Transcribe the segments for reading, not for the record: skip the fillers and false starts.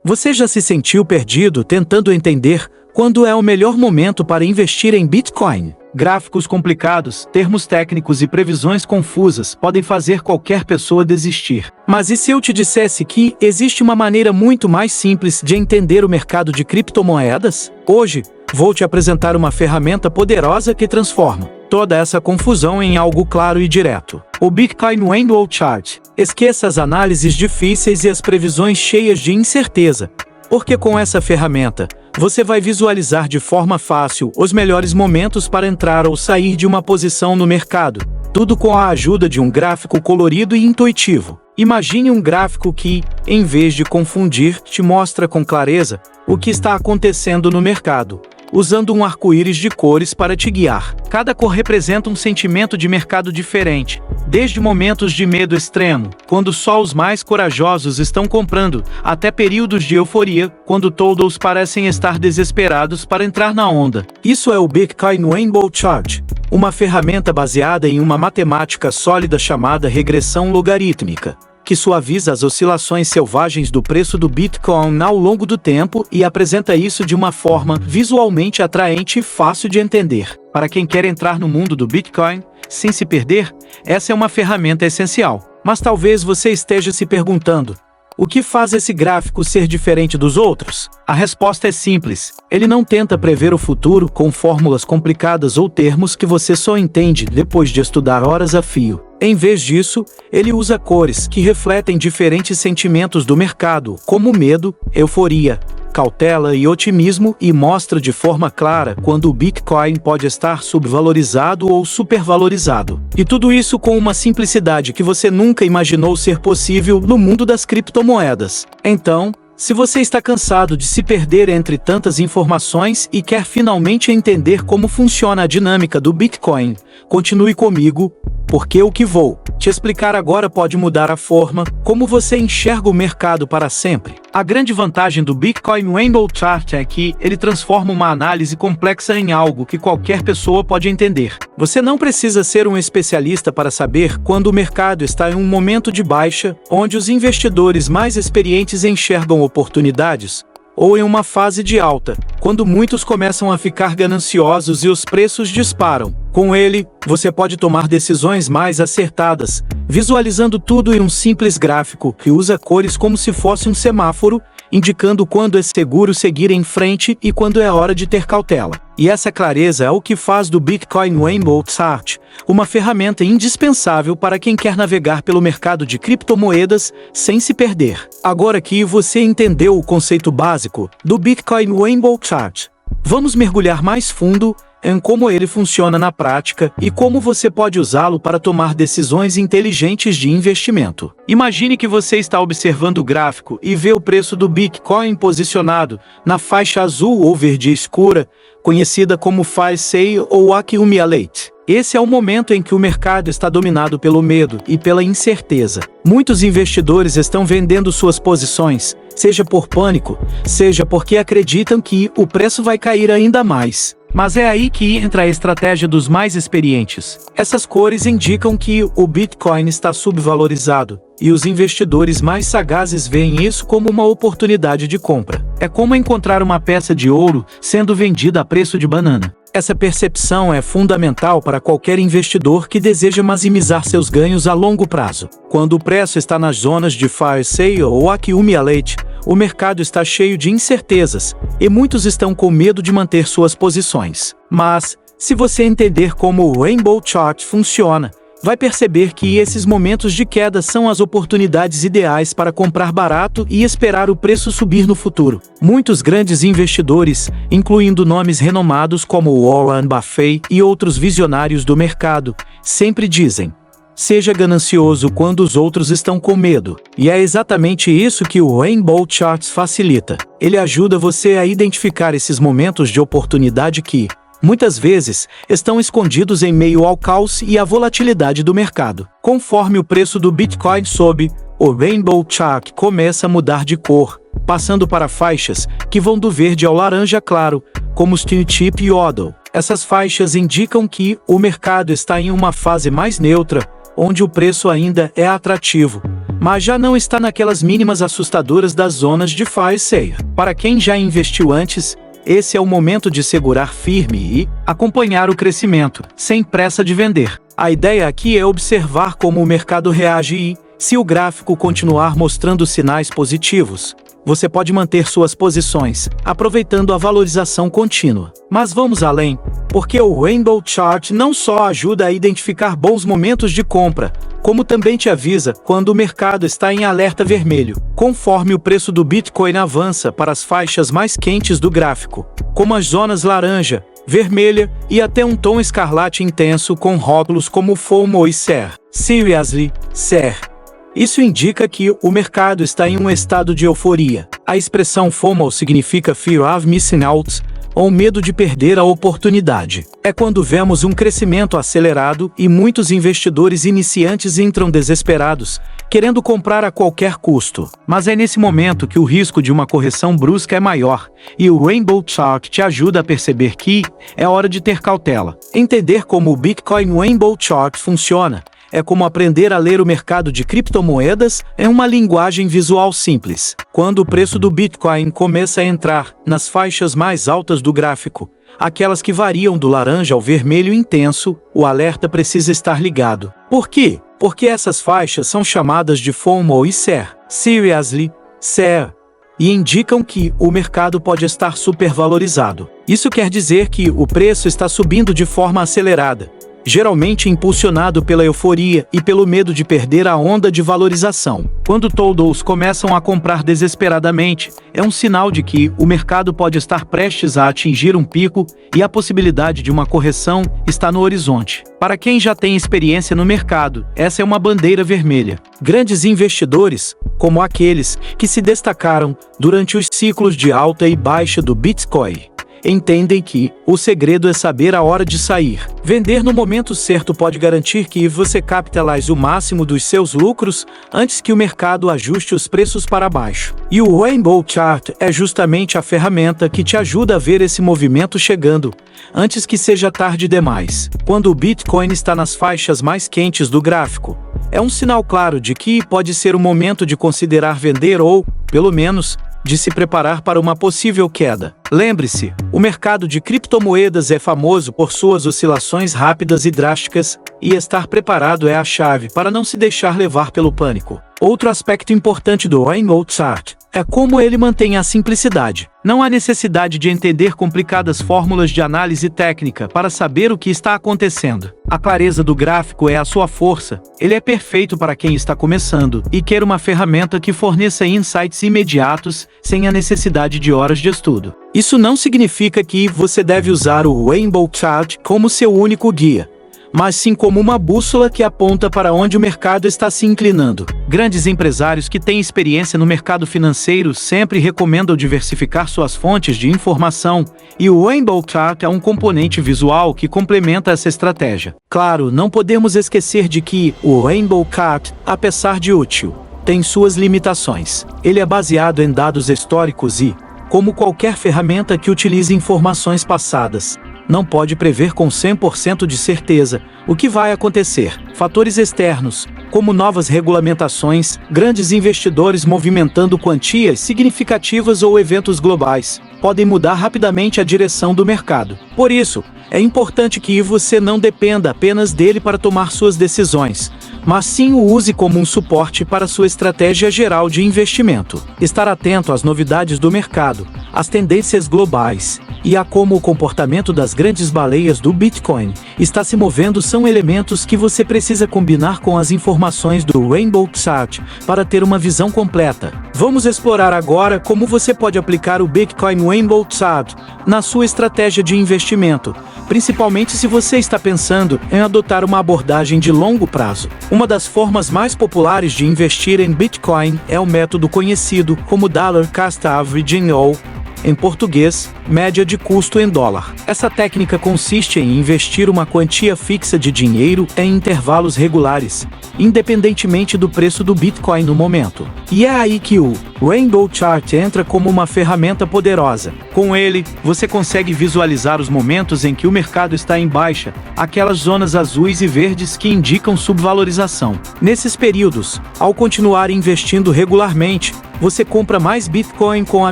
Você já se sentiu perdido tentando entender quando é o melhor momento para investir em Bitcoin? Gráficos complicados, termos técnicos e previsões confusas podem fazer qualquer pessoa desistir. Mas e se eu te dissesse que existe uma maneira muito mais simples de entender o mercado de criptomoedas? Hoje, vou te apresentar uma ferramenta poderosa que transforma toda essa confusão em algo claro e direto. O Bitcoin Rainbow Chart. Esqueça as análises difíceis e as previsões cheias de incerteza, porque com essa ferramenta, você vai visualizar de forma fácil os melhores momentos para entrar ou sair de uma posição no mercado, tudo com a ajuda de um gráfico colorido e intuitivo. Imagine um gráfico que, em vez de confundir, te mostra com clareza o que está acontecendo no mercado, usando um arco-íris de cores para te guiar. Cada cor representa um sentimento de mercado diferente, desde momentos de medo extremo, quando só os mais corajosos estão comprando, até períodos de euforia, quando todos parecem estar desesperados para entrar na onda. Isso é o Bitcoin Rainbow Chart, uma ferramenta baseada em uma matemática sólida chamada regressão logarítmica, que suaviza as oscilações selvagens do preço do Bitcoin ao longo do tempo e apresenta isso de uma forma visualmente atraente e fácil de entender. Para quem quer entrar no mundo do Bitcoin, sem se perder, essa é uma ferramenta essencial. Mas talvez você esteja se perguntando: o que faz esse gráfico ser diferente dos outros? A resposta é simples. Ele não tenta prever o futuro com fórmulas complicadas ou termos que você só entende depois de estudar horas a fio. Em vez disso, ele usa cores que refletem diferentes sentimentos do mercado, como medo, euforia, cautela e otimismo, e mostra de forma clara quando o Bitcoin pode estar subvalorizado ou supervalorizado. E tudo isso com uma simplicidade que você nunca imaginou ser possível no mundo das criptomoedas. Então, se você está cansado de se perder entre tantas informações e quer finalmente entender como funciona a dinâmica do Bitcoin, continue comigo, porque o que vou te explicar agora pode mudar a forma como você enxerga o mercado para sempre. A grande vantagem do Bitcoin Rainbow Chart é que ele transforma uma análise complexa em algo que qualquer pessoa pode entender. Você não precisa ser um especialista para saber quando o mercado está em um momento de baixa, onde os investidores mais experientes enxergam oportunidades, ou em uma fase de alta, quando muitos começam a ficar gananciosos e os preços disparam. Com ele, você pode tomar decisões mais acertadas, visualizando tudo em um simples gráfico que usa cores como se fosse um semáforo, indicando quando é seguro seguir em frente e quando é hora de ter cautela. E essa clareza é o que faz do Bitcoin Rainbow Chart uma ferramenta indispensável para quem quer navegar pelo mercado de criptomoedas sem se perder. Agora que você entendeu o conceito básico do Bitcoin Rainbow Chart, vamos mergulhar mais fundo em como ele funciona na prática e como você pode usá-lo para tomar decisões inteligentes de investimento. Imagine que você está observando o gráfico e vê o preço do Bitcoin posicionado na faixa azul ou verde escura, conhecida como Fire Sale ou Accumulate. Esse é o momento em que o mercado está dominado pelo medo e pela incerteza. Muitos investidores estão vendendo suas posições, seja por pânico, seja porque acreditam que o preço vai cair ainda mais. Mas é aí que entra a estratégia dos mais experientes. Essas cores indicam que o Bitcoin está subvalorizado, e os investidores mais sagazes veem isso como uma oportunidade de compra. É como encontrar uma peça de ouro sendo vendida a preço de banana. Essa percepção é fundamental para qualquer investidor que deseja maximizar seus ganhos a longo prazo. Quando o preço está nas zonas de Fire Sale ou Accumulate, o mercado está cheio de incertezas, e muitos estão com medo de manter suas posições. Mas, se você entender como o Rainbow Chart funciona, vai perceber que esses momentos de queda são as oportunidades ideais para comprar barato e esperar o preço subir no futuro. Muitos grandes investidores, incluindo nomes renomados como Warren Buffett e outros visionários do mercado, sempre dizem: seja ganancioso quando os outros estão com medo. E é exatamente isso que o Rainbow Chart facilita. Ele ajuda você a identificar esses momentos de oportunidade que, muitas vezes, estão escondidos em meio ao caos e à volatilidade do mercado. Conforme o preço do Bitcoin sobe, o Rainbow Chart começa a mudar de cor, passando para faixas que vão do verde ao laranja claro, como os Q-Tip e Hodl. Essas faixas indicam que o mercado está em uma fase mais neutra, onde o preço ainda é atrativo, mas já não está naquelas mínimas assustadoras das zonas de fire sale. Para quem já investiu antes, esse é o momento de segurar firme e acompanhar o crescimento, sem pressa de vender. A ideia aqui é observar como o mercado reage e, se o gráfico continuar mostrando sinais positivos, você pode manter suas posições, aproveitando a valorização contínua. Mas vamos além, porque o Rainbow Chart não só ajuda a identificar bons momentos de compra, como também te avisa quando o mercado está em alerta vermelho, conforme o preço do Bitcoin avança para as faixas mais quentes do gráfico, como as zonas laranja, vermelha e até um tom escarlate intenso com rótulos como FOMO e SER. Seriously, SER. Isso indica que o mercado está em um estado de euforia. A expressão FOMO significa Fear of Missing Out, ou medo de perder a oportunidade. É quando vemos um crescimento acelerado e muitos investidores iniciantes entram desesperados, querendo comprar a qualquer custo. Mas é nesse momento que o risco de uma correção brusca é maior, e o Rainbow Chart te ajuda a perceber que é hora de ter cautela. Entender como o Bitcoin Rainbow Chart funciona é como aprender a ler o mercado de criptomoedas em uma linguagem visual simples. Quando o preço do Bitcoin começa a entrar nas faixas mais altas do gráfico, aquelas que variam do laranja ao vermelho intenso, o alerta precisa estar ligado. Por quê? Porque essas faixas são chamadas de FOMO e SER, Seriously, SER, e indicam que o mercado pode estar supervalorizado. Isso quer dizer que o preço está subindo de forma acelerada, geralmente impulsionado pela euforia e pelo medo de perder a onda de valorização. Quando todos começam a comprar desesperadamente, é um sinal de que o mercado pode estar prestes a atingir um pico e a possibilidade de uma correção está no horizonte. Para quem já tem experiência no mercado, essa é uma bandeira vermelha. Grandes investidores, como aqueles que se destacaram durante os ciclos de alta e baixa do Bitcoin, entendem que o segredo é saber a hora de sair. Vender no momento certo pode garantir que você capitalize o máximo dos seus lucros antes que o mercado ajuste os preços para baixo. E o Rainbow Chart é justamente a ferramenta que te ajuda a ver esse movimento chegando, antes que seja tarde demais. Quando o Bitcoin está nas faixas mais quentes do gráfico, é um sinal claro de que pode ser o momento de considerar vender ou, pelo menos, de se preparar para uma possível queda. Lembre-se, o mercado de criptomoedas é famoso por suas oscilações rápidas e drásticas, e estar preparado é a chave para não se deixar levar pelo pânico. Outro aspecto importante do Rainbow Chart é como ele mantém a simplicidade. Não há necessidade de entender complicadas fórmulas de análise técnica para saber o que está acontecendo. A clareza do gráfico é a sua força. Ele é perfeito para quem está começando e quer uma ferramenta que forneça insights imediatos, sem a necessidade de horas de estudo. Isso não significa que você deve usar o Rainbow Chart como seu único guia, mas sim como uma bússola que aponta para onde o mercado está se inclinando. Grandes empresários que têm experiência no mercado financeiro sempre recomendam diversificar suas fontes de informação, e o Rainbow Chart é um componente visual que complementa essa estratégia. Claro, não podemos esquecer de que o Rainbow Chart, apesar de útil, tem suas limitações. Ele é baseado em dados históricos e, como qualquer ferramenta que utilize informações passadas, não pode prever com 100% de certeza o que vai acontecer. Fatores externos, como novas regulamentações, grandes investidores movimentando quantias significativas ou eventos globais, podem mudar rapidamente a direção do mercado. Por isso, é importante que você não dependa apenas dele para tomar suas decisões, mas sim o use como um suporte para sua estratégia geral de investimento. Estar atento às novidades do mercado, às tendências globais e a como o comportamento das grandes baleias do Bitcoin está se movendo são elementos que você precisa combinar com as informações do Rainbow Chart para ter uma visão completa. Vamos explorar agora como você pode aplicar o Bitcoin Rainbow Chart na sua estratégia de investimento, principalmente se você está pensando em adotar uma abordagem de longo prazo. Uma das formas mais populares de investir em Bitcoin é o método conhecido como Dollar Cost Averaging ou, em português, média de custo em dólar. Essa técnica consiste em investir uma quantia fixa de dinheiro em intervalos regulares, independentemente do preço do Bitcoin no momento. E é aí que o Rainbow Chart entra como uma ferramenta poderosa. Com ele, você consegue visualizar os momentos em que o mercado está em baixa, aquelas zonas azuis e verdes que indicam subvalorização. Nesses períodos, ao continuar investindo regularmente, você compra mais Bitcoin com a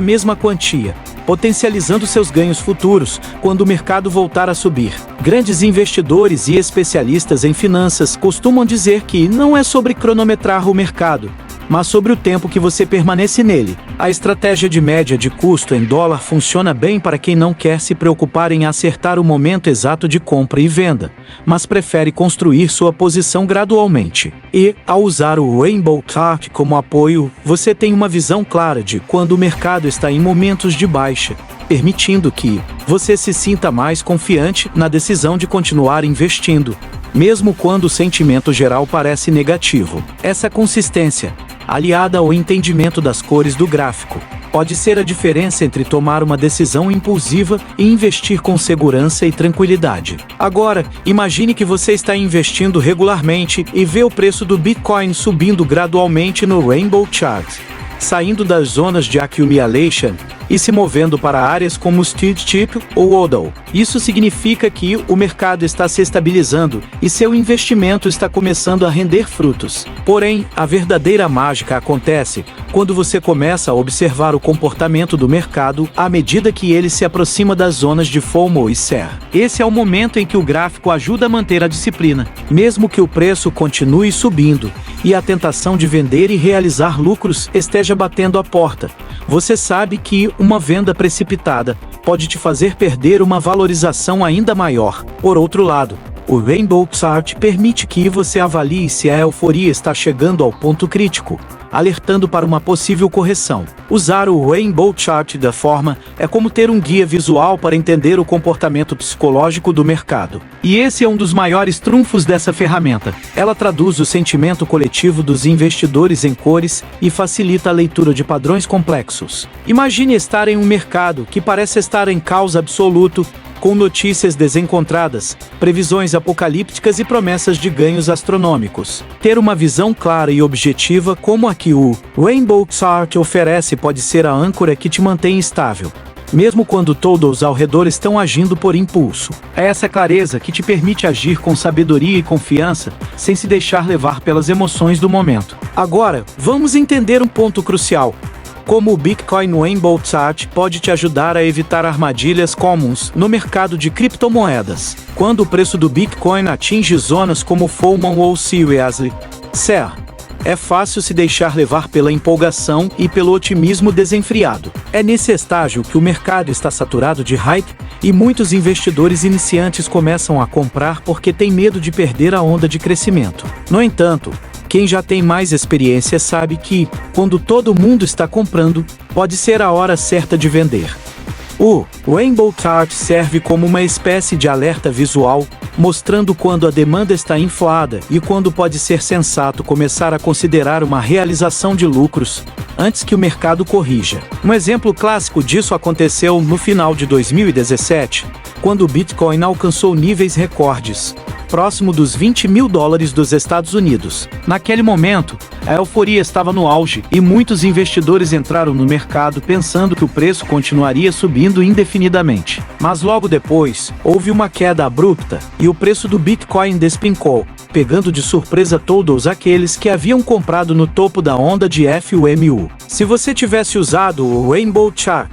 mesma quantia, potencializando seus ganhos futuros quando o mercado voltar a subir. Grandes investidores e especialistas em finanças costumam dizer que não é sobre cronometrar o mercado, mas sobre o tempo que você permanece nele. A estratégia de média de custo em dólar funciona bem para quem não quer se preocupar em acertar o momento exato de compra e venda, mas prefere construir sua posição gradualmente. E, ao usar o Rainbow Chart como apoio, você tem uma visão clara de quando o mercado está em momentos de baixa, permitindo que você se sinta mais confiante na decisão de continuar investindo, mesmo quando o sentimento geral parece negativo. Essa consistência, aliada ao entendimento das cores do gráfico, pode ser a diferença entre tomar uma decisão impulsiva e investir com segurança e tranquilidade. Agora, imagine que você está investindo regularmente e vê o preço do Bitcoin subindo gradualmente no Rainbow Chart, saindo das zonas de accumulation e se movendo para áreas como Steady Chip ou Hodl. Isso significa que o mercado está se estabilizando e seu investimento está começando a render frutos. Porém, a verdadeira mágica acontece quando você começa a observar o comportamento do mercado à medida que ele se aproxima das zonas de FOMO e SER. Esse é o momento em que o gráfico ajuda a manter a disciplina, mesmo que o preço continue subindo e a tentação de vender e realizar lucros esteja batendo a porta. Você sabe que uma venda precipitada pode te fazer perder uma valorização ainda maior. Por outro lado, o Rainbow Chart permite que você avalie se a euforia está chegando ao ponto crítico, alertando para uma possível correção. Usar o Rainbow Chart da forma é como ter um guia visual para entender o comportamento psicológico do mercado. E esse é um dos maiores trunfos dessa ferramenta. Ela traduz o sentimento coletivo dos investidores em cores e facilita a leitura de padrões complexos. Imagine estar em um mercado que parece estar em caos absoluto, com notícias desencontradas, previsões apocalípticas e promessas de ganhos astronômicos. Ter uma visão clara e objetiva como a que o Rainbow Chart oferece pode ser a âncora que te mantém estável, mesmo quando todos ao redor estão agindo por impulso. É essa clareza que te permite agir com sabedoria e confiança, sem se deixar levar pelas emoções do momento. Agora, vamos entender um ponto crucial: como o Bitcoin Rainbow Chart pode te ajudar a evitar armadilhas comuns no mercado de criptomoedas. Quando o preço do Bitcoin atinge zonas como FOMO ou Seriously SER, é fácil se deixar levar pela empolgação e pelo otimismo desenfreado. É nesse estágio que o mercado está saturado de hype e muitos investidores iniciantes começam a comprar porque têm medo de perder a onda de crescimento. No entanto, quem já tem mais experiência sabe que, quando todo mundo está comprando, pode ser a hora certa de vender. O Rainbow Chart serve como uma espécie de alerta visual, mostrando quando a demanda está inflada e quando pode ser sensato começar a considerar uma realização de lucros antes que o mercado corrija. Um exemplo clássico disso aconteceu no final de 2017, quando o Bitcoin alcançou níveis recordes, próximo dos $20 mil dos Estados Unidos. Naquele momento, a euforia estava no auge e muitos investidores entraram no mercado pensando que o preço continuaria subindo indefinidamente. Mas logo depois, houve uma queda abrupta e o preço do Bitcoin despencou, pegando de surpresa todos aqueles que haviam comprado no topo da onda de FOMO. Se você tivesse usado o Rainbow Chart,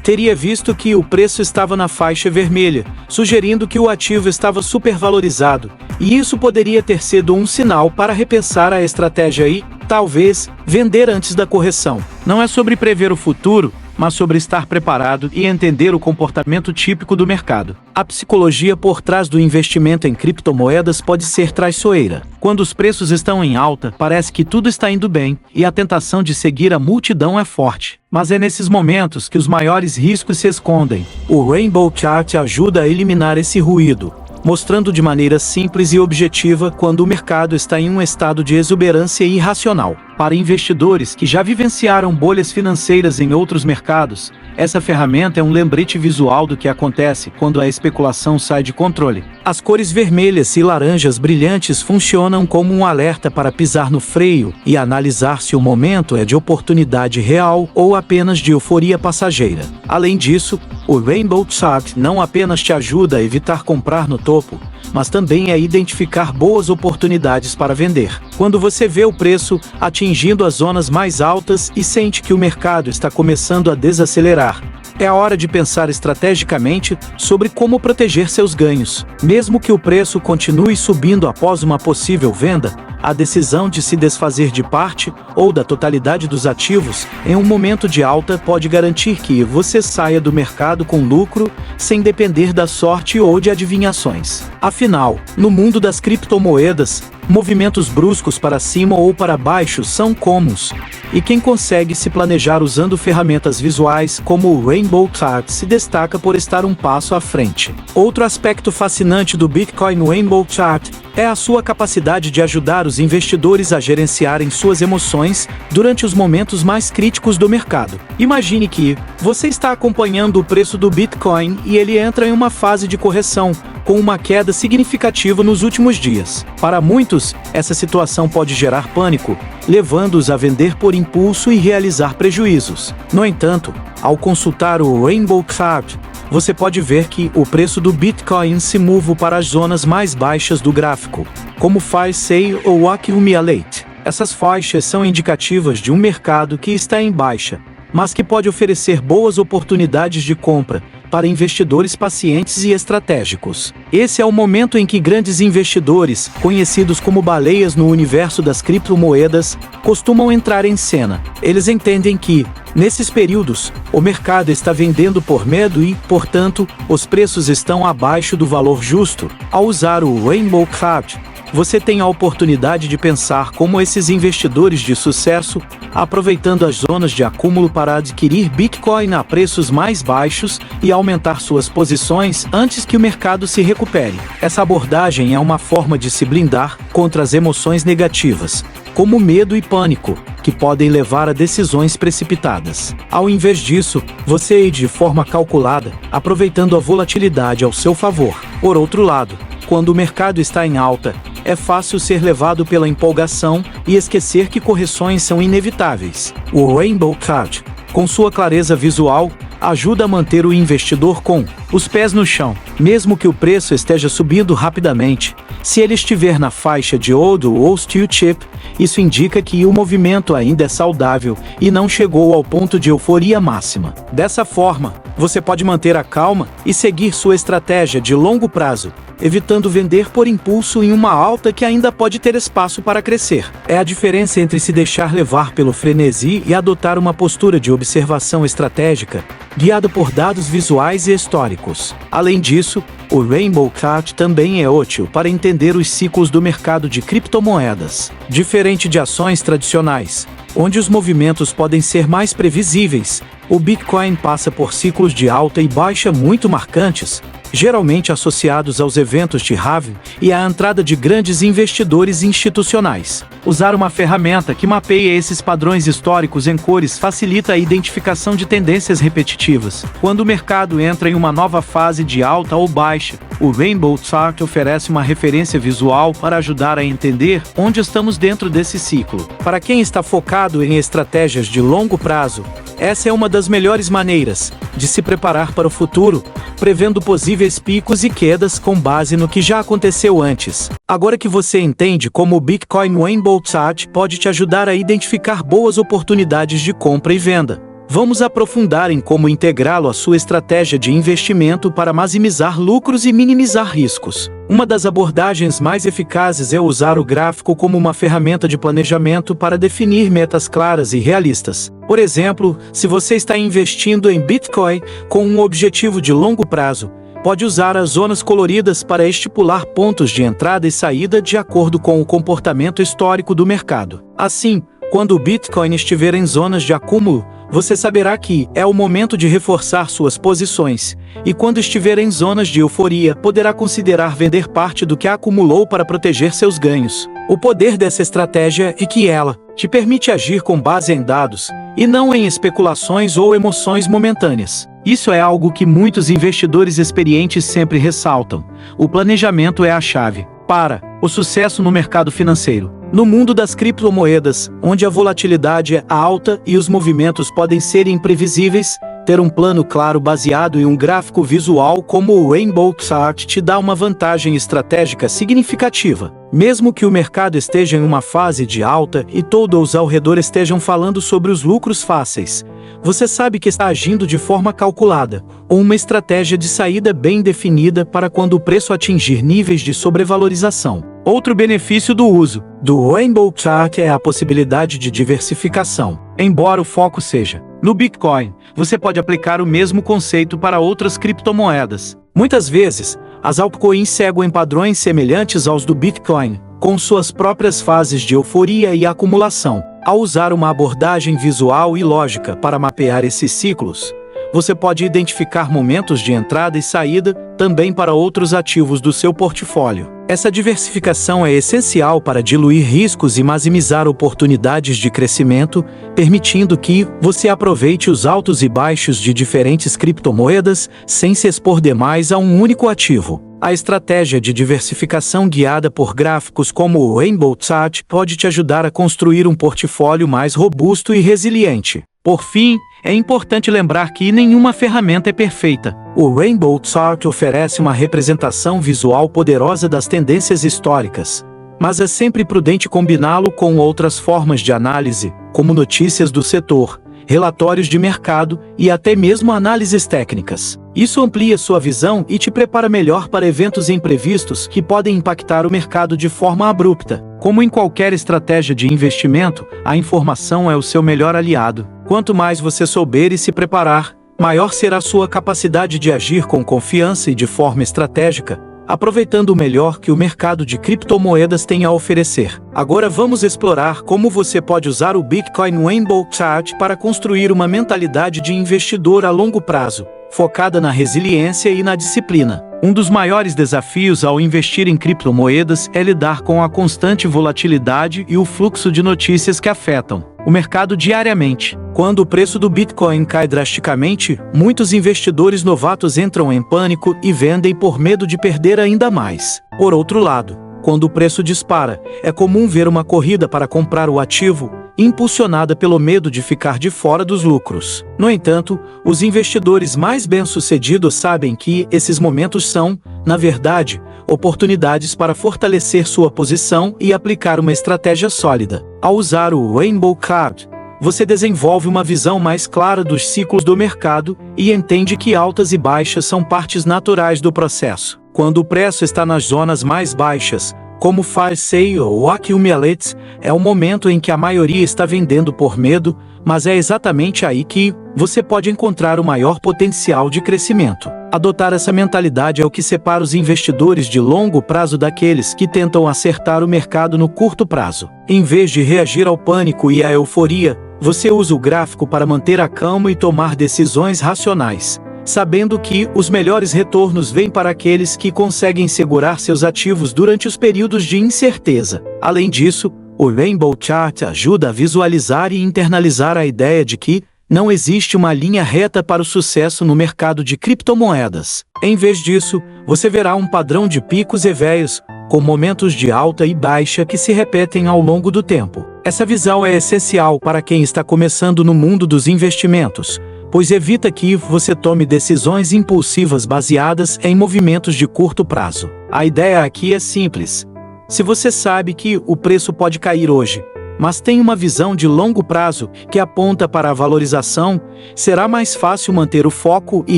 teria visto que o preço estava na faixa vermelha, sugerindo que o ativo estava supervalorizado, e isso poderia ter sido um sinal para repensar a estratégia e, talvez, vender antes da correção. Não é sobre prever o futuro, mas sobre estar preparado e entender o comportamento típico do mercado. A psicologia por trás do investimento em criptomoedas pode ser traiçoeira. Quando os preços estão em alta, parece que tudo está indo bem, e a tentação de seguir a multidão é forte. Mas é nesses momentos que os maiores riscos se escondem. O Rainbow Chart ajuda a eliminar esse ruído, mostrando de maneira simples e objetiva quando o mercado está em um estado de exuberância irracional. Para investidores que já vivenciaram bolhas financeiras em outros mercados, essa ferramenta é um lembrete visual do que acontece quando a especulação sai de controle. As cores vermelhas e laranjas brilhantes funcionam como um alerta para pisar no freio e analisar se o momento é de oportunidade real ou apenas de euforia passageira. Além disso, o Rainbow Chart não apenas te ajuda a evitar comprar no topo, mas também a identificar boas oportunidades para vender. Quando você vê o preço atingindo as zonas mais altas e sente que o mercado está começando a desacelerar, é a hora de pensar estrategicamente sobre como proteger seus ganhos. Mesmo que o preço continue subindo após uma possível venda, a decisão de se desfazer de parte ou da totalidade dos ativos em um momento de alta pode garantir que você saia do mercado com lucro sem depender da sorte ou de adivinhações. Afinal, no mundo das criptomoedas, movimentos bruscos para cima ou para baixo são comuns, e quem consegue se planejar usando ferramentas visuais como o Rainbow Chart se destaca por estar um passo à frente. Outro aspecto fascinante do Bitcoin Rainbow Chart é a sua capacidade de ajudar os investidores a gerenciarem suas emoções durante os momentos mais críticos do mercado. Imagine que você está acompanhando o preço do Bitcoin e ele entra em uma fase de correção, com uma queda significativa nos últimos dias. Para muitos, essa situação pode gerar pânico, levando-os a vender por impulso e realizar prejuízos. No entanto, ao consultar o Rainbow Chart, você pode ver que o preço do Bitcoin se move para as zonas mais baixas do gráfico, como faz Sale ou Accumulate. Essas faixas são indicativas de um mercado que está em baixa, mas que pode oferecer boas oportunidades de compra para investidores pacientes e estratégicos. Esse é o momento em que grandes investidores, conhecidos como baleias no universo das criptomoedas, costumam entrar em cena. Eles entendem que, nesses períodos, o mercado está vendendo por medo e, portanto, os preços estão abaixo do valor justo. Ao usar o Rainbow Chart, você tem a oportunidade de pensar como esses investidores de sucesso, aproveitando as zonas de acúmulo para adquirir Bitcoin a preços mais baixos e aumentar suas posições antes que o mercado se recupere. Essa abordagem é uma forma de se blindar contra as emoções negativas, como medo e pânico, que podem levar a decisões precipitadas. Ao invés disso, você age de forma calculada, aproveitando a volatilidade ao seu favor. Por outro lado, quando o mercado está em alta, é fácil ser levado pela empolgação e esquecer que correções são inevitáveis. O Rainbow Chart, com sua clareza visual, ajuda a manter o investidor com os pés no chão. Mesmo que o preço esteja subindo rapidamente, se ele estiver na faixa de ouro ou steel chip, isso indica que o movimento ainda é saudável e não chegou ao ponto de euforia máxima. Dessa forma, você pode manter a calma e seguir sua estratégia de longo prazo, evitando vender por impulso em uma alta que ainda pode ter espaço para crescer. É a diferença entre se deixar levar pelo frenesi e adotar uma postura de observação estratégica, guiada por dados visuais e históricos. Além disso, o Rainbow Chart também é útil para entender os ciclos do mercado de criptomoedas. Diferente de ações tradicionais, onde os movimentos podem ser mais previsíveis, o Bitcoin passa por ciclos de alta e baixa muito marcantes, geralmente associados aos eventos de halving e à entrada de grandes investidores institucionais. Usar uma ferramenta que mapeia esses padrões históricos em cores facilita a identificação de tendências repetitivas. Quando o mercado entra em uma nova fase de alta ou baixa, o Rainbow Chart oferece uma referência visual para ajudar a entender onde estamos dentro desse ciclo. Para quem está focado em estratégias de longo prazo, essa é uma das melhores maneiras de se preparar para o futuro, prevendo possíveis picos e quedas com base no que já aconteceu antes. Agora que você entende como o Bitcoin Rainbow Chart pode te ajudar a identificar boas oportunidades de compra e venda, vamos aprofundar em como integrá-lo à sua estratégia de investimento para maximizar lucros e minimizar riscos. Uma das abordagens mais eficazes é usar o gráfico como uma ferramenta de planejamento para definir metas claras e realistas. Por exemplo, se você está investindo em Bitcoin com um objetivo de longo prazo, pode usar as zonas coloridas para estipular pontos de entrada e saída de acordo com o comportamento histórico do mercado. Assim, Quando o Bitcoin estiver em zonas de acúmulo, você saberá que é o momento de reforçar suas posições, e quando estiver em zonas de euforia, poderá considerar vender parte do que acumulou para proteger seus ganhos. O poder dessa estratégia é que ela te permite agir com base em dados, e não em especulações ou emoções momentâneas. Isso é algo que muitos investidores experientes sempre ressaltam. O planejamento é a chave para o sucesso no mercado financeiro. No mundo das criptomoedas, onde a volatilidade é alta e os movimentos podem ser imprevisíveis, ter um plano claro baseado em um gráfico visual como o Rainbow Chart te dá uma vantagem estratégica significativa. Mesmo que o mercado esteja em uma fase de alta e todos ao redor estejam falando sobre os lucros fáceis, você sabe que está agindo de forma calculada, ou uma estratégia de saída bem definida para quando o preço atingir níveis de sobrevalorização. Outro benefício do uso do Rainbow Chart é a possibilidade de diversificação. Embora o foco seja no Bitcoin, você pode aplicar o mesmo conceito para outras criptomoedas. Muitas vezes, as altcoins seguem padrões semelhantes aos do Bitcoin, com suas próprias fases de euforia e acumulação. Ao usar uma abordagem visual e lógica para mapear esses ciclos, você pode identificar momentos de entrada e saída também para outros ativos do seu portfólio. Essa diversificação é essencial para diluir riscos e maximizar oportunidades de crescimento, permitindo que você aproveite os altos e baixos de diferentes criptomoedas sem se expor demais a um único ativo. A estratégia de diversificação guiada por gráficos como o Rainbow Chart pode te ajudar a construir um portfólio mais robusto e resiliente. Por fim, é importante lembrar que nenhuma ferramenta é perfeita. O Rainbow Chart oferece uma representação visual poderosa das tendências históricas, mas é sempre prudente combiná-lo com outras formas de análise, como notícias do setor, relatórios de mercado e até mesmo análises técnicas. Isso amplia sua visão e te prepara melhor para eventos imprevistos que podem impactar o mercado de forma abrupta. Como em qualquer estratégia de investimento, a informação é o seu melhor aliado. Quanto mais você souber e se preparar, maior será sua capacidade de agir com confiança e de forma estratégica, aproveitando o melhor que o mercado de criptomoedas tem a oferecer. Agora vamos explorar como você pode usar o Bitcoin Rainbow Chart para construir uma mentalidade de investidor a longo prazo, focada na resiliência e na disciplina. Um dos maiores desafios ao investir em criptomoedas é lidar com a constante volatilidade e o fluxo de notícias que afetam o mercado diariamente. Quando o preço do Bitcoin cai drasticamente, muitos investidores novatos entram em pânico e vendem por medo de perder ainda mais. Por outro lado, quando o preço dispara, é comum ver uma corrida para comprar o ativo, impulsionada pelo medo de ficar de fora dos lucros. No entanto, os investidores mais bem-sucedidos sabem que esses momentos são, na verdade, oportunidades para fortalecer sua posição e aplicar uma estratégia sólida. Ao usar o Rainbow Chart, você desenvolve uma visão mais clara dos ciclos do mercado e entende que altas e baixas são partes naturais do processo. Quando o preço está nas zonas mais baixas, como fire sale ou accumulate, é o momento em que a maioria está vendendo por medo, mas é exatamente aí que você pode encontrar o maior potencial de crescimento. Adotar essa mentalidade é o que separa os investidores de longo prazo daqueles que tentam acertar o mercado no curto prazo. Em vez de reagir ao pânico e à euforia, você usa o gráfico para manter a calma e tomar decisões racionais, sabendo que os melhores retornos vêm para aqueles que conseguem segurar seus ativos durante os períodos de incerteza. Além disso, o Rainbow Chart ajuda a visualizar e internalizar a ideia de que não existe uma linha reta para o sucesso no mercado de criptomoedas. Em vez disso, você verá um padrão de picos e veios, com momentos de alta e baixa que se repetem ao longo do tempo. Essa visão é essencial para quem está começando no mundo dos investimentos, pois evita que você tome decisões impulsivas baseadas em movimentos de curto prazo. A ideia aqui é simples. Se você sabe que o preço pode cair hoje, mas tem uma visão de longo prazo que aponta para a valorização, será mais fácil manter o foco e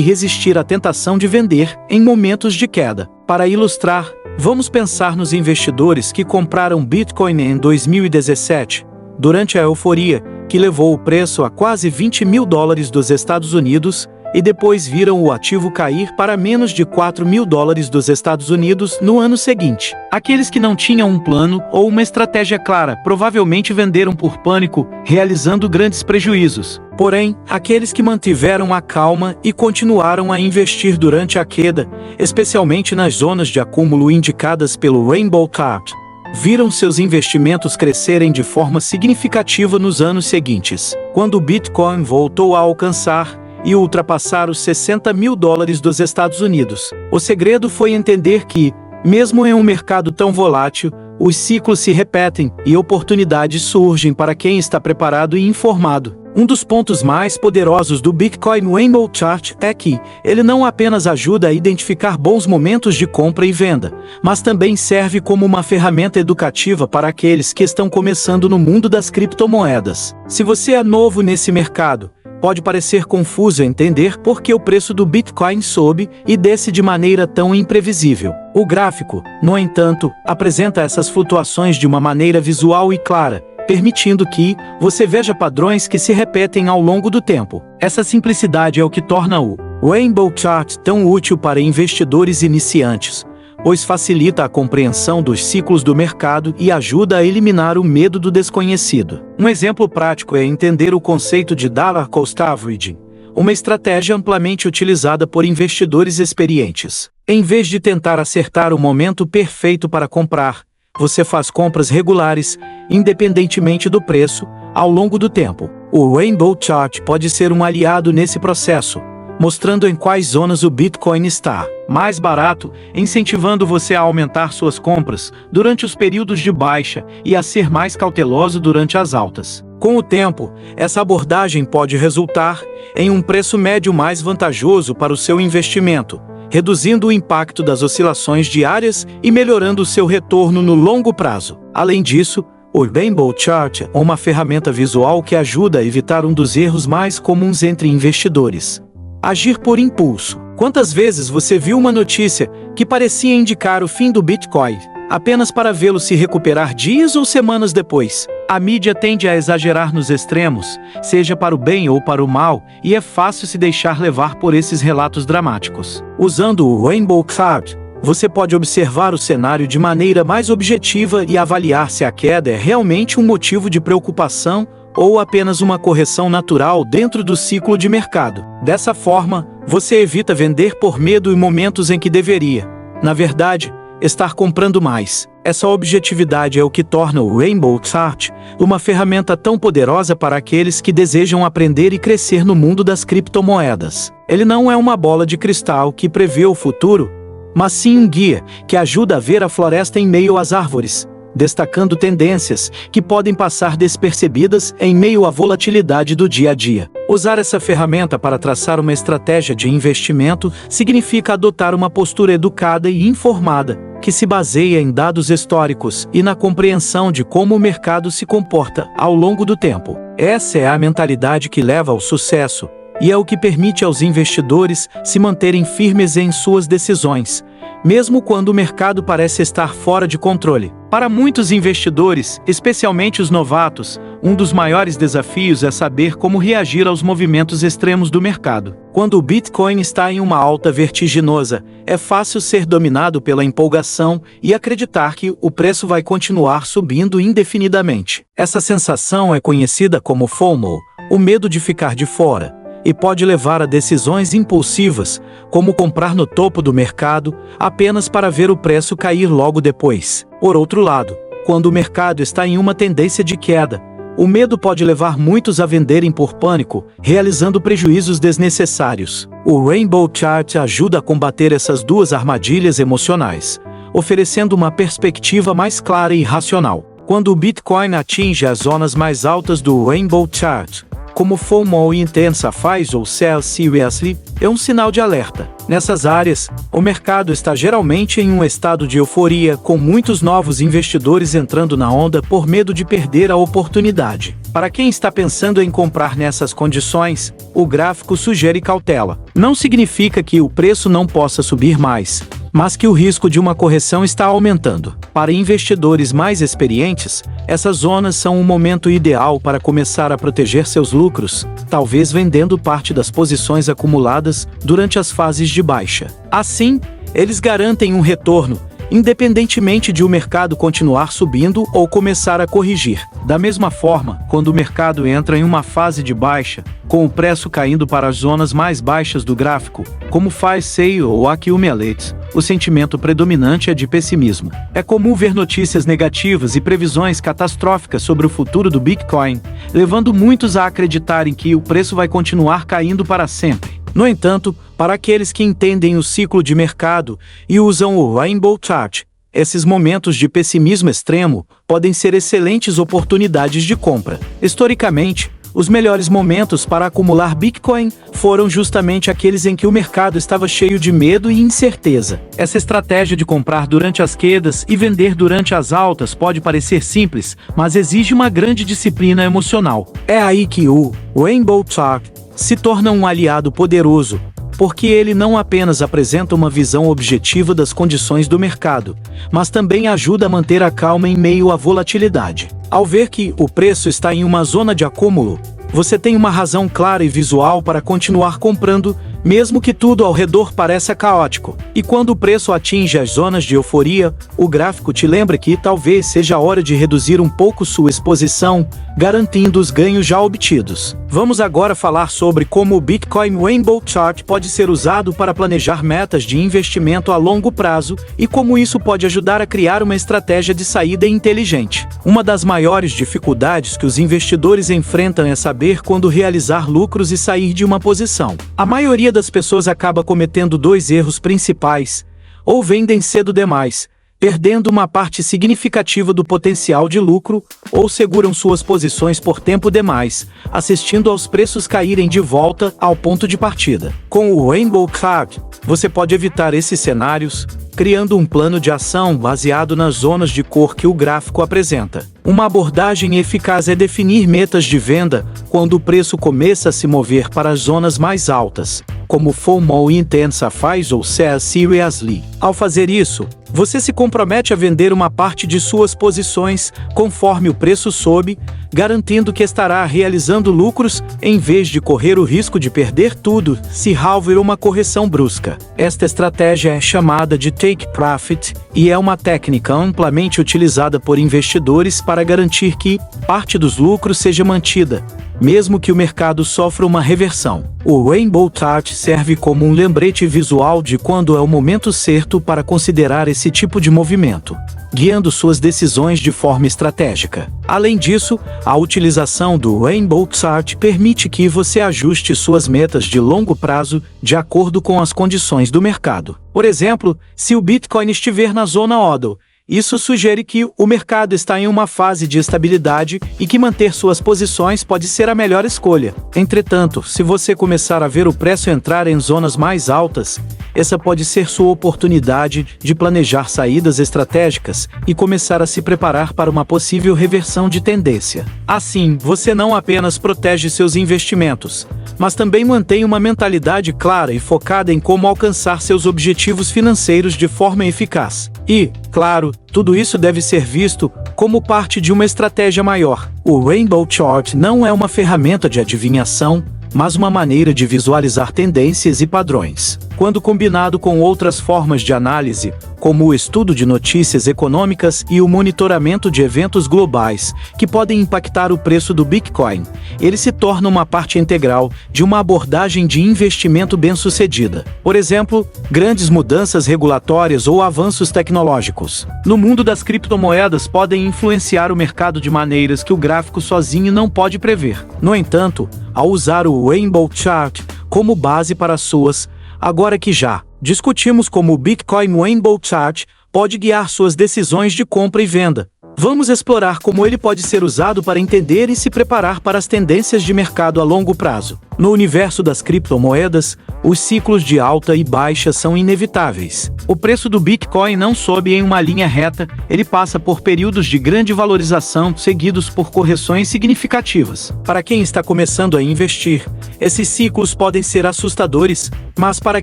resistir à tentação de vender em momentos de queda. Para ilustrar, vamos pensar nos investidores que compraram Bitcoin em 2017, durante a euforia, que levou o preço a quase $20 mil dos Estados Unidos, e depois viram o ativo cair para menos de $4.000 dos Estados Unidos no ano seguinte. Aqueles que não tinham um plano ou uma estratégia clara provavelmente venderam por pânico, realizando grandes prejuízos. Porém, aqueles que mantiveram a calma e continuaram a investir durante a queda, especialmente nas zonas de acúmulo indicadas pelo Rainbow Chart, viram seus investimentos crescerem de forma significativa nos anos seguintes. Quando o Bitcoin voltou a alcançar e ultrapassar os $60.000 dos Estados Unidos, o segredo foi entender que, mesmo em um mercado tão volátil, os ciclos se repetem e oportunidades surgem para quem está preparado e informado. Um dos pontos mais poderosos do Bitcoin Rainbow Chart é que ele não apenas ajuda a identificar bons momentos de compra e venda, mas também serve como uma ferramenta educativa para aqueles que estão começando no mundo das criptomoedas. Se você é novo nesse mercado, pode parecer confuso entender por que o preço do Bitcoin sobe e desce de maneira tão imprevisível. O gráfico, no entanto, apresenta essas flutuações de uma maneira visual e clara, permitindo que você veja padrões que se repetem ao longo do tempo. Essa simplicidade é o que torna o Rainbow Chart tão útil para investidores iniciantes, pois facilita a compreensão dos ciclos do mercado e ajuda a eliminar o medo do desconhecido. Um exemplo prático é entender o conceito de Dollar Cost Averaging, uma estratégia amplamente utilizada por investidores experientes. Em vez de tentar acertar o momento perfeito para comprar, você faz compras regulares, independentemente do preço, ao longo do tempo. O Rainbow Chart pode ser um aliado nesse processo, mostrando em quais zonas o Bitcoin está mais barato, incentivando você a aumentar suas compras durante os períodos de baixa e a ser mais cauteloso durante as altas. Com o tempo, essa abordagem pode resultar em um preço médio mais vantajoso para o seu investimento, reduzindo o impacto das oscilações diárias e melhorando o seu retorno no longo prazo. Além disso, o Rainbow Chart é uma ferramenta visual que ajuda a evitar um dos erros mais comuns entre investidores: agir por impulso. Quantas vezes você viu uma notícia que parecia indicar o fim do Bitcoin, apenas para vê-lo se recuperar dias ou semanas depois? A mídia tende a exagerar nos extremos, seja para o bem ou para o mal, e é fácil se deixar levar por esses relatos dramáticos. Usando o Rainbow Chart, você pode observar o cenário de maneira mais objetiva e avaliar se a queda é realmente um motivo de preocupação ou apenas uma correção natural dentro do ciclo de mercado. Dessa forma, você evita vender por medo em momentos em que deveria, na verdade, estar comprando mais. Essa objetividade é o que torna o Rainbow Chart uma ferramenta tão poderosa para aqueles que desejam aprender e crescer no mundo das criptomoedas. Ele não é uma bola de cristal que prevê o futuro, mas sim um guia que ajuda a ver a floresta em meio às árvores, destacando tendências que podem passar despercebidas em meio à volatilidade do dia a dia. Usar essa ferramenta para traçar uma estratégia de investimento significa adotar uma postura educada e informada, que se baseia em dados históricos e na compreensão de como o mercado se comporta ao longo do tempo. Essa é a mentalidade que leva ao sucesso e é o que permite aos investidores se manterem firmes em suas decisões, mesmo quando o mercado parece estar fora de controle. Para muitos investidores, especialmente os novatos, um dos maiores desafios é saber como reagir aos movimentos extremos do mercado. Quando o Bitcoin está em uma alta vertiginosa, é fácil ser dominado pela empolgação e acreditar que o preço vai continuar subindo indefinidamente. Essa sensação é conhecida como FOMO, o medo de ficar de fora, e pode levar a decisões impulsivas, como comprar no topo do mercado, apenas para ver o preço cair logo depois. Por outro lado, quando o mercado está em uma tendência de queda, o medo pode levar muitos a venderem por pânico, realizando prejuízos desnecessários. O Rainbow Chart ajuda a combater essas duas armadilhas emocionais, oferecendo uma perspectiva mais clara e racional. Quando o Bitcoin atinge as zonas mais altas do Rainbow Chart, como FOMO Intensify ou Sell Seriously, é um sinal de alerta. Nessas áreas, o mercado está geralmente em um estado de euforia, com muitos novos investidores entrando na onda por medo de perder a oportunidade. Para quem está pensando em comprar nessas condições, o gráfico sugere cautela. Não significa que o preço não possa subir mais, mas que o risco de uma correção está aumentando. Para investidores mais experientes, essas zonas são um momento ideal para começar a proteger seus lucros, talvez vendendo parte das posições acumuladas durante as fases de baixa. Assim, eles garantem um retorno, independentemente de o mercado continuar subindo ou começar a corrigir. Da mesma forma, quando o mercado entra em uma fase de baixa, com o preço caindo para as zonas mais baixas do gráfico, como faz Sale ou Accumulate, o sentimento predominante é de pessimismo. É comum ver notícias negativas e previsões catastróficas sobre o futuro do Bitcoin, levando muitos a acreditarem que o preço vai continuar caindo para sempre. No entanto, para aqueles que entendem o ciclo de mercado e usam o Rainbow Chart, esses momentos de pessimismo extremo podem ser excelentes oportunidades de compra. Historicamente, os melhores momentos para acumular Bitcoin foram justamente aqueles em que o mercado estava cheio de medo e incerteza. Essa estratégia de comprar durante as quedas e vender durante as altas pode parecer simples, mas exige uma grande disciplina emocional. É aí que o Rainbow Chart se torna um aliado poderoso, porque ele não apenas apresenta uma visão objetiva das condições do mercado, mas também ajuda a manter a calma em meio à volatilidade. Ao ver que o preço está em uma zona de acúmulo, você tem uma razão clara e visual para continuar comprando, mesmo que tudo ao redor pareça caótico. E quando o preço atinge as zonas de euforia, o gráfico te lembra que talvez seja a hora de reduzir um pouco sua exposição, garantindo os ganhos já obtidos. Vamos agora falar sobre como o Bitcoin Rainbow Chart pode ser usado para planejar metas de investimento a longo prazo e como isso pode ajudar a criar uma estratégia de saída inteligente. Uma das maiores dificuldades que os investidores enfrentam é saber quando realizar lucros e sair de uma posição. A maioria das pessoas acaba cometendo dois erros principais: ou vendem cedo demais, perdendo uma parte significativa do potencial de lucro, ou seguram suas posições por tempo demais, assistindo aos preços caírem de volta ao ponto de partida. Com o Rainbow Chart, você pode evitar esses cenários, criando um plano de ação baseado nas zonas de cor que o gráfico apresenta. Uma abordagem eficaz é definir metas de venda quando o preço começa a se mover para as zonas mais altas, como FOMO Intensifies ou Sell Seriously. Ao fazer isso, você se compromete a vender uma parte de suas posições conforme o preço sobe, garantindo que estará realizando lucros em vez de correr o risco de perder tudo se houver uma correção brusca. Esta estratégia é chamada de Take Profit e é uma técnica amplamente utilizada por investidores para garantir que parte dos lucros seja mantida, mesmo que o mercado sofra uma reversão. O Rainbow Chart serve como um lembrete visual de quando é o momento certo para considerar esse tipo de movimento, guiando suas decisões de forma estratégica. Além disso, a utilização do Rainbow Chart permite que você ajuste suas metas de longo prazo de acordo com as condições do mercado. Por exemplo, se o Bitcoin estiver na zona hodl, isso sugere que o mercado está em uma fase de estabilidade e que manter suas posições pode ser a melhor escolha. Entretanto, se você começar a ver o preço entrar em zonas mais altas, essa pode ser sua oportunidade de planejar saídas estratégicas e começar a se preparar para uma possível reversão de tendência. Assim, você não apenas protege seus investimentos, mas também mantém uma mentalidade clara e focada em como alcançar seus objetivos financeiros de forma eficaz. E, claro, tudo isso deve ser visto como parte de uma estratégia maior. O Rainbow Chart não é uma ferramenta de adivinhação, mas uma maneira de visualizar tendências e padrões. Quando combinado com outras formas de análise, como o estudo de notícias econômicas e o monitoramento de eventos globais que podem impactar o preço do Bitcoin, ele se torna uma parte integral de uma abordagem de investimento bem-sucedida. Por exemplo, grandes mudanças regulatórias ou avanços tecnológicos no mundo das criptomoedas podem influenciar o mercado de maneiras que o gráfico sozinho não pode prever. No entanto, ao usar o Rainbow Chart como base para suas, agora que já discutimos como o Bitcoin Rainbow Chart pode guiar suas decisões de compra e venda, vamos explorar como ele pode ser usado para entender e se preparar para as tendências de mercado a longo prazo. No universo das criptomoedas, os ciclos de alta e baixa são inevitáveis. O preço do Bitcoin não sobe em uma linha reta, ele passa por períodos de grande valorização seguidos por correções significativas. Para quem está começando a investir, Esses ciclos podem ser assustadores, mas para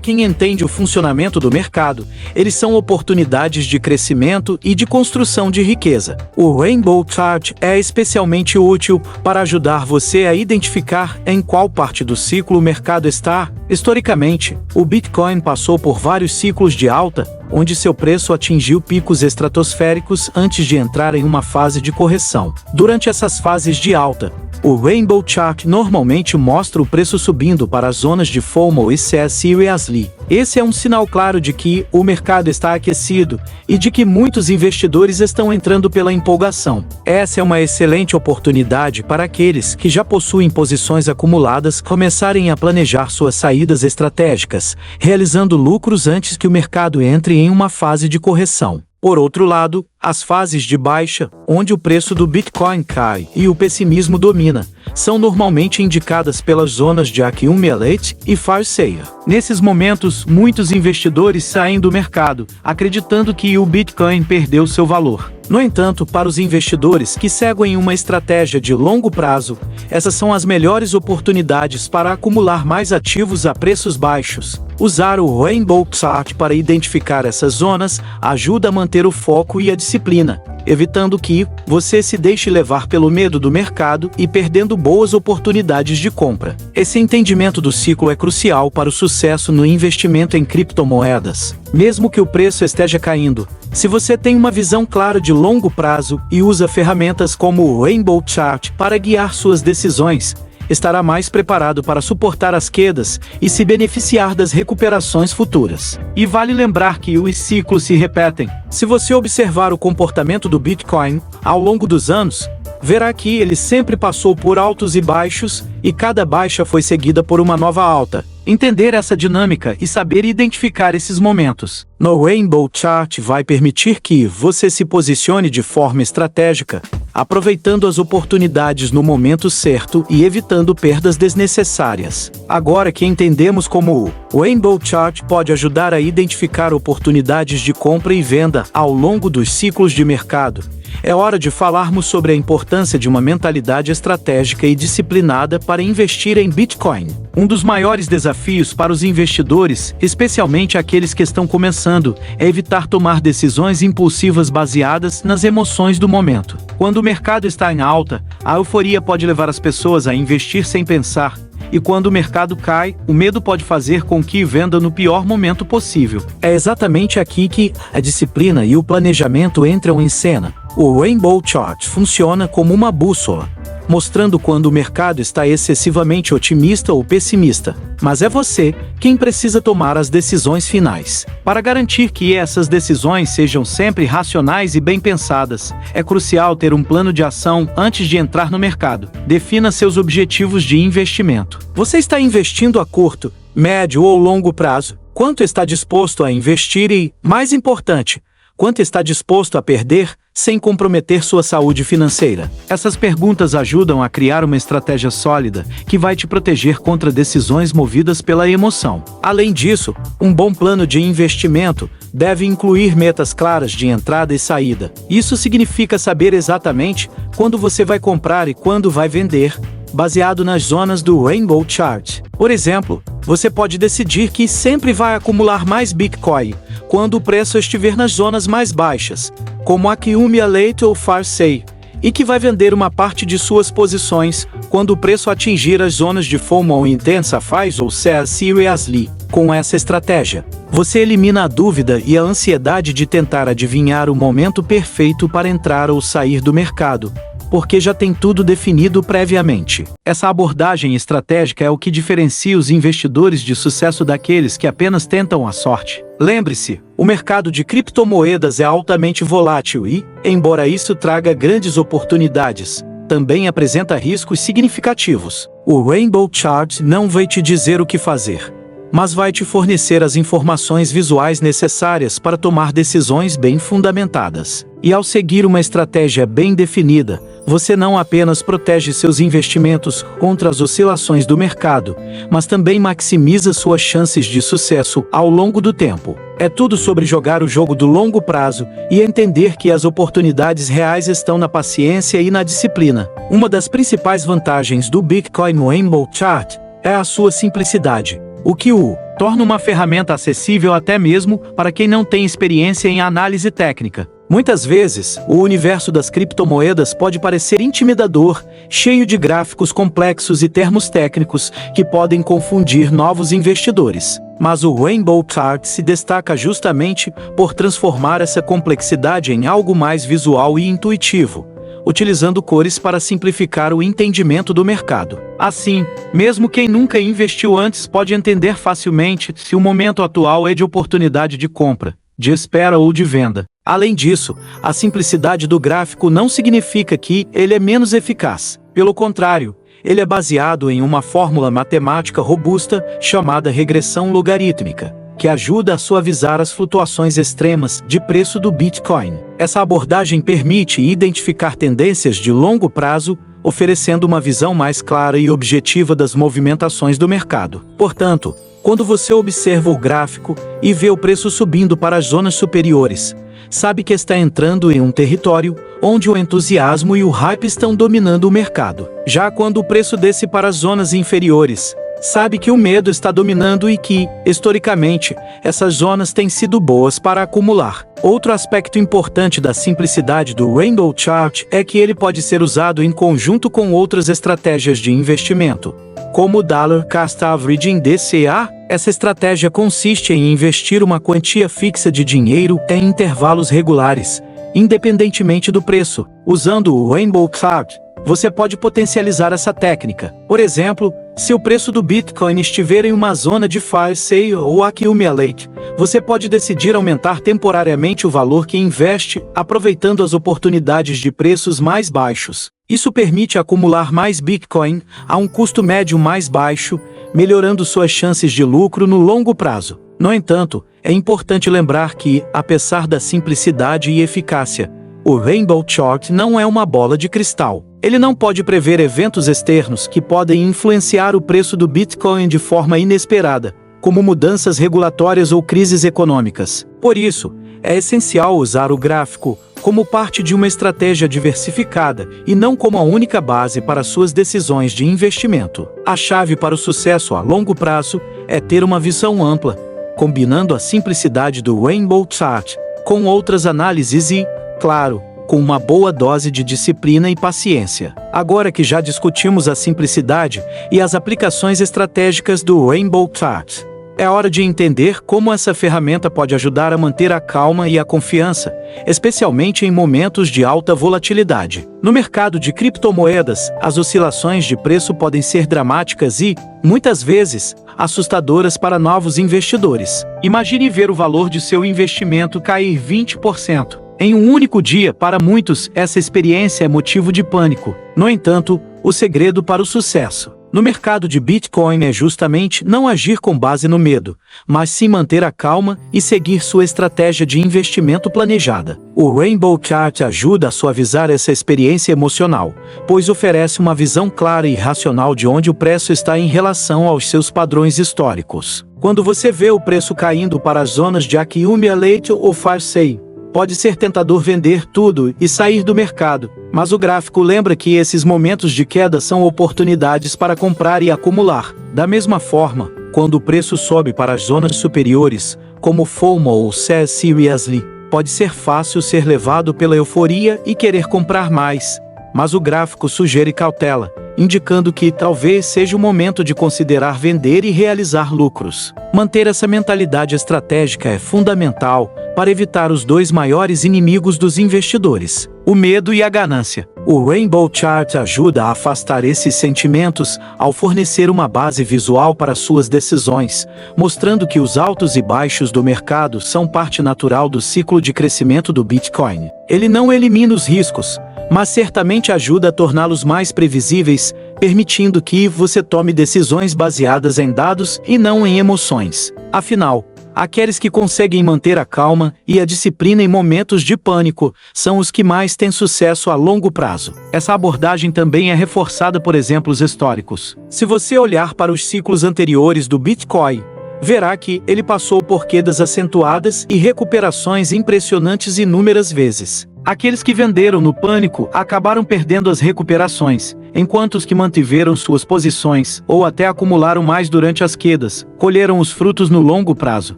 quem entende o funcionamento do mercado, eles são oportunidades de crescimento e de construção de riqueza. O Rainbow Chart é especialmente útil para ajudar você a identificar em qual parte do ciclo o mercado está. Historicamente, o Bitcoin passou por vários ciclos de alta, onde seu preço atingiu picos estratosféricos antes de entrar em uma fase de correção. Durante essas fases de alta, o Rainbow Chart normalmente mostra o preço subindo para as zonas de FOMO e Seriously. Esse é um sinal claro de que o mercado está aquecido e de que muitos investidores estão entrando pela empolgação. Essa é uma excelente oportunidade para aqueles que já possuem posições acumuladas começarem a planejar suas saídas estratégicas, realizando lucros antes que o mercado entre em uma fase de correção. Por outro lado, as fases de baixa, onde o preço do Bitcoin cai e o pessimismo domina, são normalmente indicadas pelas zonas de Accumulate e Fire Sale. Nesses momentos, muitos investidores saem do mercado, acreditando que o Bitcoin perdeu seu valor. No entanto, para os investidores que seguem uma estratégia de longo prazo, essas são as melhores oportunidades para acumular mais ativos a preços baixos. Usar o Rainbow Chart para identificar essas zonas ajuda a manter o foco e a disciplina, evitando que você se deixe levar pelo medo do mercado e perdendo boas oportunidades de compra. Esse entendimento do ciclo é crucial para o sucesso no investimento em criptomoedas. Mesmo que o preço esteja caindo, se você tem uma visão clara de longo prazo e usa ferramentas como o Rainbow Chart para guiar suas decisões, estará mais preparado para suportar as quedas e se beneficiar das recuperações futuras. E vale lembrar que os ciclos se repetem. Se você observar o comportamento do Bitcoin ao longo dos anos, verá que ele sempre passou por altos e baixos, e cada baixa foi seguida por uma nova alta. Entender essa dinâmica e saber identificar esses momentos no Rainbow Chart vai permitir que você se posicione de forma estratégica, aproveitando as oportunidades no momento certo e evitando perdas desnecessárias. Agora que entendemos como o Rainbow Chart pode ajudar a identificar oportunidades de compra e venda ao longo dos ciclos de mercado, é hora de falarmos sobre a importância de uma mentalidade estratégica e disciplinada para investir em Bitcoin. Um dos maiores desafios para os investidores, especialmente aqueles que estão começando, é evitar tomar decisões impulsivas baseadas nas emoções do momento. Quando o mercado está em alta, a euforia pode levar as pessoas a investir sem pensar. E quando o mercado cai, o medo pode fazer com que venda no pior momento possível. É exatamente aqui que a disciplina e o planejamento entram em cena. O Rainbow Chart funciona como uma bússola, mostrando quando o mercado está excessivamente otimista ou pessimista. Mas é você quem precisa tomar as decisões finais. Para garantir que essas decisões sejam sempre racionais e bem pensadas, é crucial ter um plano de ação antes de entrar no mercado. Defina seus objetivos de investimento. Você está investindo a curto, médio ou longo prazo? Quanto está disposto a investir e, mais importante, quanto está disposto a perder sem comprometer sua saúde financeira? Essas perguntas ajudam a criar uma estratégia sólida que vai te proteger contra decisões movidas pela emoção. Além disso, um bom plano de investimento deve incluir metas claras de entrada e saída. Isso significa saber exatamente quando você vai comprar e quando vai vender, baseado nas zonas do Rainbow Chart. Por exemplo, você pode decidir que sempre vai acumular mais Bitcoin quando o preço estiver nas zonas mais baixas, como Accumulate ou Fire Sale, e que vai vender uma parte de suas posições quando o preço atingir as zonas de FOMO ou Intensify ou Seriously. Com essa estratégia, você elimina a dúvida e a ansiedade de tentar adivinhar o momento perfeito para entrar ou sair do mercado, porque já tem tudo definido previamente. Essa abordagem estratégica é o que diferencia os investidores de sucesso daqueles que apenas tentam a sorte. Lembre-se, o mercado de criptomoedas é altamente volátil e, embora isso traga grandes oportunidades, também apresenta riscos significativos. O Rainbow Chart não vai te dizer o que fazer, mas vai te fornecer as informações visuais necessárias para tomar decisões bem fundamentadas. E ao seguir uma estratégia bem definida, você não apenas protege seus investimentos contra as oscilações do mercado, mas também maximiza suas chances de sucesso ao longo do tempo. É tudo sobre jogar o jogo do longo prazo e entender que as oportunidades reais estão na paciência e na disciplina. Uma das principais vantagens do Bitcoin Rainbow Chart é a sua simplicidade, o que o torna uma ferramenta acessível até mesmo para quem não tem experiência em análise técnica. Muitas vezes, o universo das criptomoedas pode parecer intimidador, cheio de gráficos complexos e termos técnicos que podem confundir novos investidores. Mas o Rainbow Chart se destaca justamente por transformar essa complexidade em algo mais visual e intuitivo, utilizando cores para simplificar o entendimento do mercado. Assim, mesmo quem nunca investiu antes pode entender facilmente se o momento atual é de oportunidade de compra, de espera ou de venda. Além disso, a simplicidade do gráfico não significa que ele é menos eficaz. Pelo contrário, ele é baseado em uma fórmula matemática robusta chamada regressão logarítmica, que ajuda a suavizar as flutuações extremas de preço do Bitcoin. Essa abordagem permite identificar tendências de longo prazo, oferecendo uma visão mais clara e objetiva das movimentações do mercado. Portanto, quando você observa o gráfico e vê o preço subindo para as zonas superiores, sabe que está entrando em um território onde o entusiasmo e o hype estão dominando o mercado. Já quando o preço desce para as zonas inferiores, sabe que o medo está dominando e que, historicamente, essas zonas têm sido boas para acumular. Outro aspecto importante da simplicidade do Rainbow Chart é que ele pode ser usado em conjunto com outras estratégias de investimento, como o Dollar Cost Averaging DCA. Essa estratégia consiste em investir uma quantia fixa de dinheiro em intervalos regulares, independentemente do preço. Usando o Rainbow Chart, você pode potencializar essa técnica. Por exemplo, se o preço do Bitcoin estiver em uma zona de fire sale ou accumulate, você pode decidir aumentar temporariamente o valor que investe, aproveitando as oportunidades de preços mais baixos. Isso permite acumular mais Bitcoin a um custo médio mais baixo, melhorando suas chances de lucro no longo prazo. No entanto, é importante lembrar que, apesar da simplicidade e eficácia, o Rainbow Chart não é uma bola de cristal. Ele não pode prever eventos externos que podem influenciar o preço do Bitcoin de forma inesperada, como mudanças regulatórias ou crises econômicas. Por isso, é essencial usar o gráfico como parte de uma estratégia diversificada e não como a única base para suas decisões de investimento. A chave para o sucesso a longo prazo é ter uma visão ampla, combinando a simplicidade do Rainbow Chart com outras análises e, claro, com uma boa dose de disciplina e paciência. Agora que já discutimos a simplicidade e as aplicações estratégicas do Rainbow Chart, é hora de entender como essa ferramenta pode ajudar a manter a calma e a confiança, especialmente em momentos de alta volatilidade. No mercado de criptomoedas, as oscilações de preço podem ser dramáticas e, muitas vezes, assustadoras para novos investidores. Imagine ver o valor de seu investimento cair 20%. Em um único dia. Para muitos, essa experiência é motivo de pânico. No entanto, o segredo para o sucesso no mercado de Bitcoin é justamente não agir com base no medo, mas sim manter a calma e seguir sua estratégia de investimento planejada. O Rainbow Chart ajuda a suavizar essa experiência emocional, pois oferece uma visão clara e racional de onde o preço está em relação aos seus padrões históricos. Quando você vê o preço caindo para as zonas de accumulate ou fire sale, pode ser tentador vender tudo e sair do mercado, mas o gráfico lembra que esses momentos de queda são oportunidades para comprar e acumular. Da mesma forma, quando o preço sobe para as zonas superiores, como FOMO ou Sell Seriously, pode ser fácil ser levado pela euforia e querer comprar mais. Mas o gráfico sugere cautela, indicando que talvez seja o momento de considerar vender e realizar lucros. Manter essa mentalidade estratégica é fundamental para evitar os dois maiores inimigos dos investidores, o medo e a ganância. O Rainbow Chart ajuda a afastar esses sentimentos ao fornecer uma base visual para suas decisões, mostrando que os altos e baixos do mercado são parte natural do ciclo de crescimento do Bitcoin. Ele não elimina os riscos, mas certamente ajuda a torná-los mais previsíveis, permitindo que você tome decisões baseadas em dados e não em emoções. Afinal, aqueles que conseguem manter a calma e a disciplina em momentos de pânico são os que mais têm sucesso a longo prazo. Essa abordagem também é reforçada por exemplos históricos. Se você olhar para os ciclos anteriores do Bitcoin, verá que ele passou por quedas acentuadas e recuperações impressionantes inúmeras vezes. Aqueles que venderam no pânico acabaram perdendo as recuperações, enquanto os que mantiveram suas posições, ou até acumularam mais durante as quedas, colheram os frutos no longo prazo.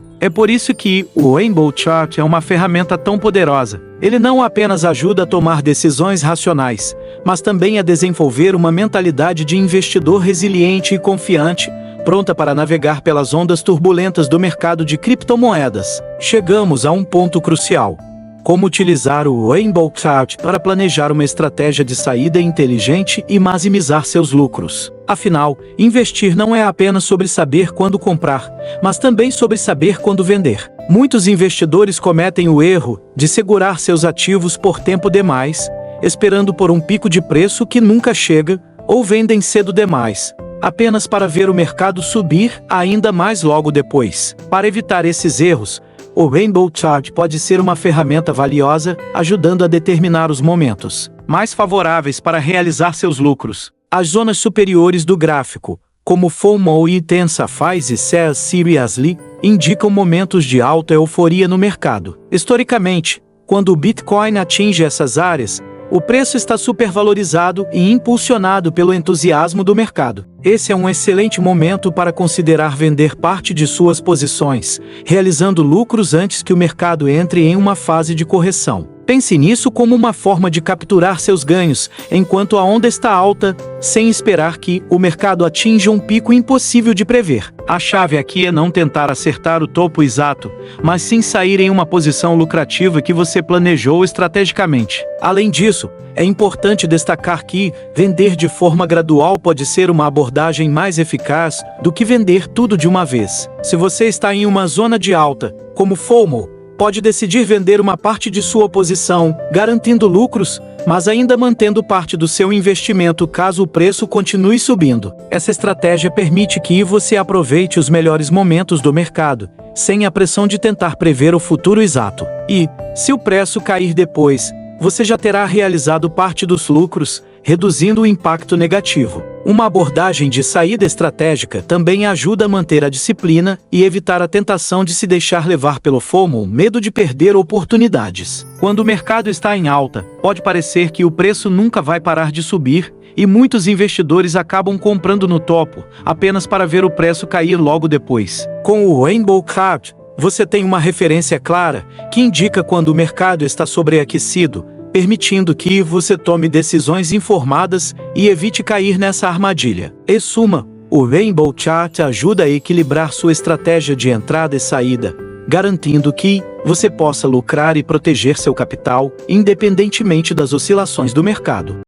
É por isso que o Rainbow Chart é uma ferramenta tão poderosa. Ele não apenas ajuda a tomar decisões racionais, mas também a desenvolver uma mentalidade de investidor resiliente e confiante, pronta para navegar pelas ondas turbulentas do mercado de criptomoedas. Chegamos a um ponto crucial. Como utilizar o Rainbow Chart para planejar uma estratégia de saída inteligente e maximizar seus lucros. Afinal, investir não é apenas sobre saber quando comprar, mas também sobre saber quando vender. Muitos investidores cometem o erro de segurar seus ativos por tempo demais, esperando por um pico de preço que nunca chega, ou vendem cedo demais, apenas para ver o mercado subir ainda mais logo depois. Para evitar esses erros, o Rainbow Chart pode ser uma ferramenta valiosa, ajudando a determinar os momentos mais favoráveis para realizar seus lucros. As zonas superiores do gráfico, como FOMO e Tensa-Phase Sell Seriously, indicam momentos de alta euforia no mercado. Historicamente, quando o Bitcoin atinge essas áreas, o preço está supervalorizado e impulsionado pelo entusiasmo do mercado. Esse é um excelente momento para considerar vender parte de suas posições, realizando lucros antes que o mercado entre em uma fase de correção. Pense nisso como uma forma de capturar seus ganhos enquanto a onda está alta, sem esperar que o mercado atinja um pico impossível de prever. A chave aqui é não tentar acertar o topo exato, mas sim sair em uma posição lucrativa que você planejou estrategicamente. Além disso, é importante destacar que vender de forma gradual pode ser uma abordagem mais eficaz do que vender tudo de uma vez. Se você está em uma zona de alta, como FOMO, pode decidir vender uma parte de sua posição, garantindo lucros, mas ainda mantendo parte do seu investimento caso o preço continue subindo. Essa estratégia permite que você aproveite os melhores momentos do mercado, sem a pressão de tentar prever o futuro exato. E, se o preço cair depois, você já terá realizado parte dos lucros, reduzindo o impacto negativo. Uma abordagem de saída estratégica também ajuda a manter a disciplina e evitar a tentação de se deixar levar pelo FOMO, medo de perder oportunidades. Quando o mercado está em alta, pode parecer que o preço nunca vai parar de subir, e muitos investidores acabam comprando no topo, apenas para ver o preço cair logo depois. Com o Rainbow Chart, você tem uma referência clara, que indica quando o mercado está sobreaquecido, permitindo que você tome decisões informadas e evite cair nessa armadilha. Em suma, o Rainbow Chart ajuda a equilibrar sua estratégia de entrada e saída, garantindo que você possa lucrar e proteger seu capital, independentemente das oscilações do mercado.